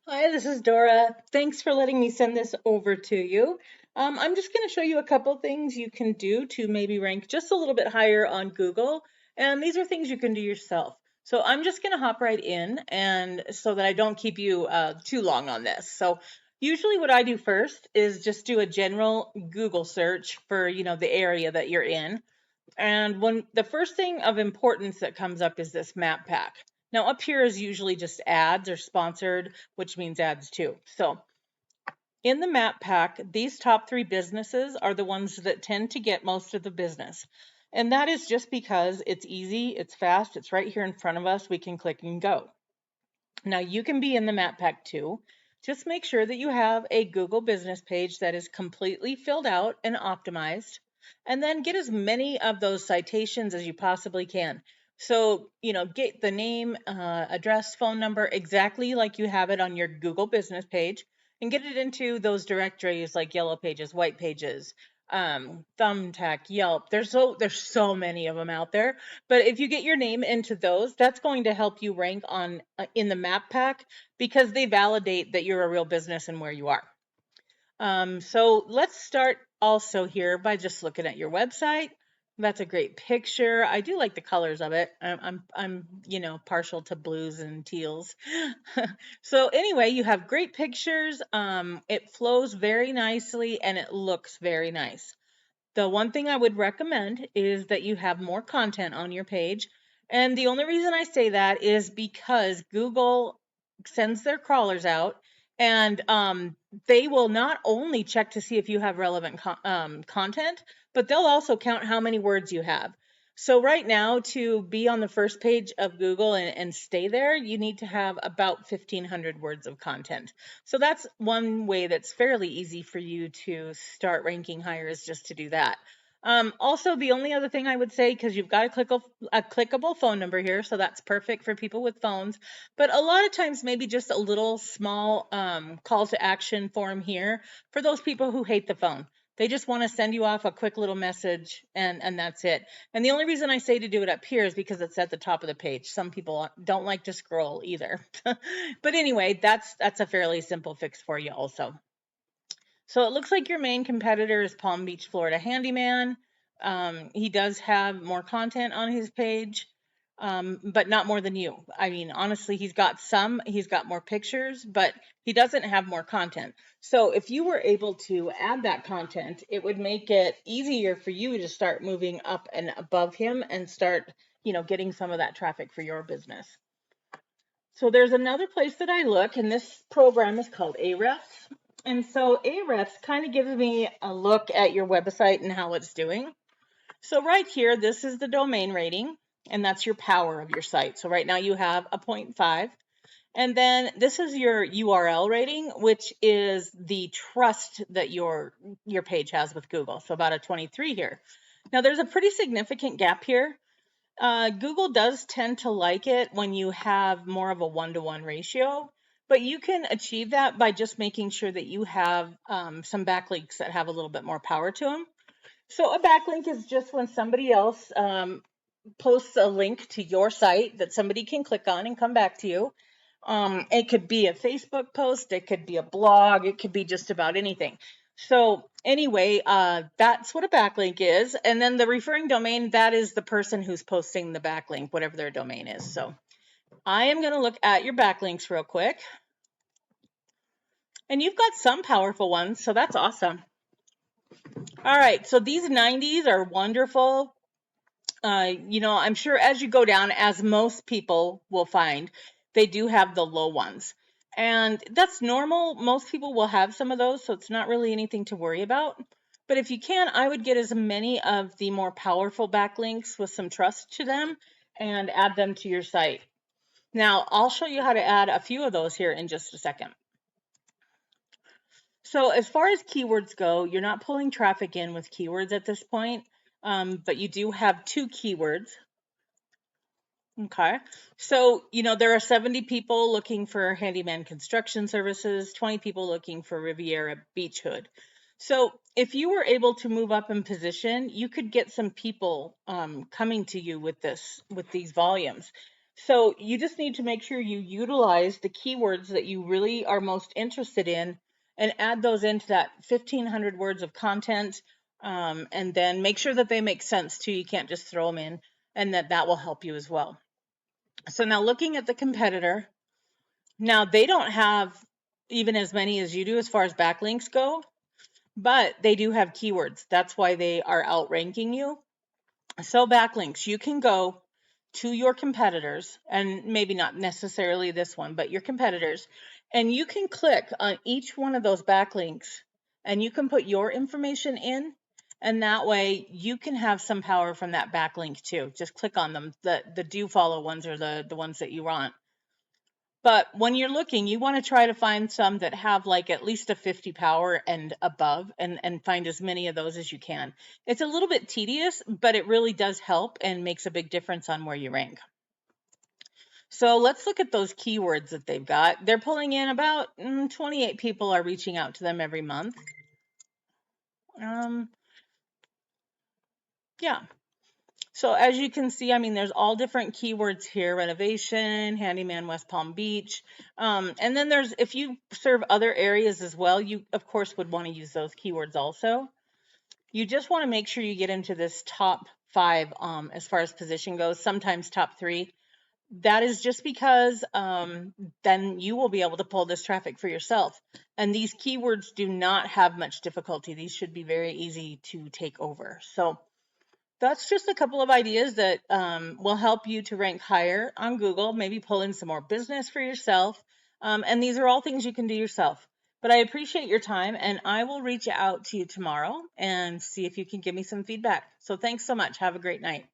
Hi, this is Dora. Thanks for letting me send this over to you. I'm just going to show you a couple things you can do to maybe rank just a little bit higher on Google. And these are things you can do yourself. So I'm just going to hop right in and so that I don't keep you too long on this. So usually what I do first is just do a general Google search for, the area that you're in. And when the first thing of importance that comes up is this map pack. Now up here is usually just ads or sponsored, which means ads too. So in the map pack, these top three businesses are the ones that tend to get most of the business. And that is just because it's easy, it's fast, it's right here in front of us. We can click and go. Now you can be in the map pack too. Just make sure that you have a Google business page that is completely filled out and optimized, and then get as many of those citations as you possibly can. So, get the name, address, phone number exactly like you have it on your Google business page and get it into those directories like Yellow Pages, White Pages, Thumbtack, Yelp. There's so many of them out there. But if you get your name into those, that's going to help you rank on in the map pack because they validate that you're a real business and where you are. So let's start also here by just looking at your website. That's a great picture. I do like the colors of it. I'm partial to blues and teals. So anyway, you have great pictures. It flows very nicely and it looks very nice. The one thing I would recommend is that you have more content on your page. And the only reason I say that is because Google sends their crawlers out and they will not only check to see if you have relevant content, but they'll also count how many words you have. So right now, to be on the first page of Google and stay there, you need to have about 1,500 words of content. So that's one way that's fairly easy for you to start ranking higher is just to do that. Also, the only other thing I would say, because you've got a clickable phone number here, so that's perfect for people with phones. But a lot of times, maybe just a little small call to action form here for those people who hate the phone. They just want to send you off a quick little message and that's it. And the only reason I say to do it up here is because it's at the top of the page. Some people don't like to scroll either. But anyway, that's a fairly simple fix for you also. So it looks like your main competitor is Palm Beach, Florida Handyman. He does have more content on his page, but not more than you. I mean, honestly, he's got more pictures, but he doesn't have more content. So if you were able to add that content, it would make it easier for you to start moving up and above him and start, getting some of that traffic for your business. So there's another place that I look, and this program is called Ahrefs. And so Ahrefs kind of gives me a look at your website and how it's doing. So right here, this is the domain rating, and that's your power of your site. So right now you have a 0.5. And then this is your URL rating, which is the trust that your page has with Google. So about a 23 here. Now there's a pretty significant gap here. Google does tend to like it when you have more of a 1-to-1 ratio, but you can achieve that by just making sure that you have some backlinks that have a little bit more power to them. So a backlink is just when somebody else posts a link to your site that somebody can click on and come back to you. It could be a Facebook post, it could be a blog, it could be just about anything. So anyway, that's what a backlink is. And then the referring domain, that is the person who's posting the backlink, whatever their domain is. So I am going to look at your backlinks real quick. And you've got some powerful ones, so that's awesome. All right, so these 90s are wonderful. I'm sure as you go down, as most people will find, they do have the low ones. And that's normal. Most people will have some of those, so it's not really anything to worry about. But if you can, I would get as many of the more powerful backlinks with some trust to them and add them to your site. Now, I'll show you how to add a few of those here in just a second. So as far as keywords go, you're not pulling traffic in with keywords at this point, but you do have 2 keywords. Okay. So, there are 70 people looking for handyman construction services, 20 people looking for Riviera beach hood. So if you were able to move up in position, you could get some people coming to you with these volumes. So you just need to make sure you utilize the keywords that you really are most interested in and add those into that 1,500 words of content. And then make sure that they make sense too. You can't just throw them in, and that will help you as well. So now looking at the competitor, now they don't have even as many as you do as far as backlinks go, but they do have keywords. That's why they are outranking you. So backlinks, you can go to your competitors, and maybe not necessarily this one, but your competitors, and you can click on each one of those backlinks and you can put your information in, and that way you can have some power from that backlink too. Just click on them. The do follow ones are the ones that you want. But when you're looking, you want to try to find some that have like at least a 50 power and above, and find as many of those as you can. It's a little bit tedious, but it really does help and makes a big difference on where you rank. So let's look at those keywords that they've got. They're pulling in about 28 people are reaching out to them every month. Yeah. So as you can see, I mean, there's all different keywords here: renovation, handyman, West Palm Beach. And then there's, if you serve other areas as well, you of course would want to use those keywords also. You just want to make sure you get into this top 5 as far as position goes, sometimes top 3. That is just because then you will be able to pull this traffic for yourself. And these keywords do not have much difficulty. These should be very easy to take over. So that's just a couple of ideas that will help you to rank higher on Google, maybe pull in some more business for yourself. And these are all things you can do yourself. But I appreciate your time, and I will reach out to you tomorrow and see if you can give me some feedback. So thanks so much. Have a great night.